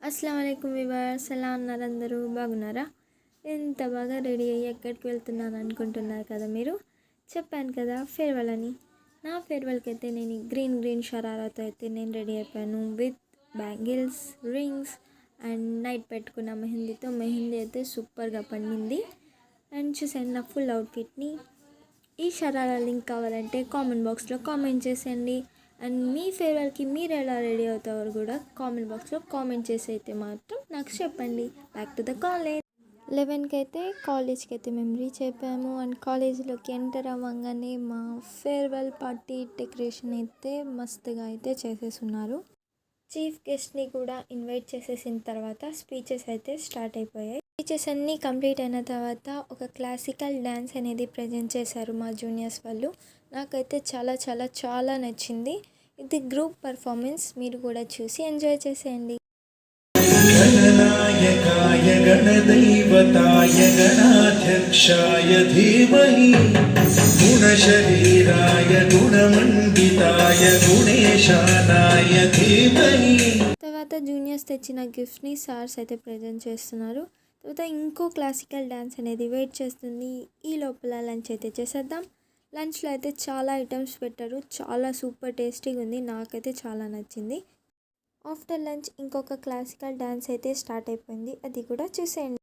అస్సలాము అలైకుం వివర్స్, ఎలా ఉన్నారు? అందరూ బాగున్నారా? ఎంత బాగా రెడీ అయ్యి ఎక్కడికి వెళ్తున్నాను అనుకుంటున్నారు కదా మీరు. చెప్పాను కదా ఫేర్వెల్ అని. నా ఫేర్వెల్కి అయితే నేను గ్రీన్ షరారాతో అయితే నేను రెడీ అయిపోయాను. With bangles, rings and night పెట్టుకున్న మెహందీ అయితే సూపర్గా పండింది. అండ్ చూసాను నా ఫుల్ అవుట్ఫిట్ని. ఈ షరారా లింక్ కావాలంటే కామెంట్ బాక్స్లో కామెంట్ చేసేయండి. అండ్ మీ ఫేర్వెల్కి మీరు ఎలా రెడీ అవుతారో కూడా కామెంట్ బాక్స్లో కామెంట్ చేసి అయితే మాత్రం నాకు చెప్పండి. Back to the college. 11కి అయితే కాలేజ్కి అయితే మేము రీచ్ అయిపోయాము. అండ్ కాలేజీలోకి ఎంటర్ అవ్వగానే మా ఫేర్వెల్ పార్టీ డెకరేషన్ అయితే మస్తుగా అయితే చేసేస్తున్నారు. చీఫ్ గెస్ట్ని కూడా ఇన్వైట్ చేసేసిన తర్వాత స్పీచెస్ అయితే స్టార్ట్ అయిపోయాయి. స్పీచెస్ అన్నీ కంప్లీట్ అయిన తర్వాత ఒక క్లాసికల్ డ్యాన్స్ అనేది ప్రజెంట్ చేశారు మా జూనియర్స్ వాళ్ళు. నాకైతే చాలా చాలా చాలా నచ్చింది. ఇది గ్రూప్ పర్ఫార్మెన్స్, మీరు కూడా చూసి ఎంజాయ్ చేసేయండి. గణనాయకాయ గణదైవతాయ గణాధ్యక్షాయ ధీమహి గుణశరీరాయ గుణమండితాయ గుణేశానాయ ధీమహి. తర్వాత జూనియర్స్ తెచ్చిన గిఫ్ట్ని సార్స్ అయితే ప్రజెంట్ చేస్తున్నారు. తర్వాత ఇంకో క్లాసికల్ డ్యాన్స్ అనేది వెయిట్ చేస్తుంది. ఈ లోపల లంచ్ అయితే చేసేద్దాం. లంచ్లో అయితే చాలా ఐటమ్స్ పెట్టారు. చాలా సూపర్ టేస్టీగా ఉంది. నాకైతే చాలా నచ్చింది. ఆఫ్టర్ లంచ్ ఇంకొక క్లాసికల్ డ్యాన్స్ అయితే స్టార్ట్ అయిపోయింది. అది కూడా చూసేయండి.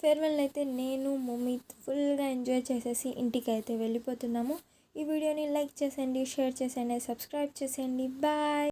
ఫేర్వెల్ అయితే నేను మమ్మీతో ఫుల్గా ఎంజాయ్ చేసేసి ఇంటికి అయితే వెళ్ళిపోతున్నాము. ఈ వీడియోని లైక్ చేసేయండి, షేర్ చేసేయండి, సబ్స్క్రైబ్ చేసేయండి. బాయ్.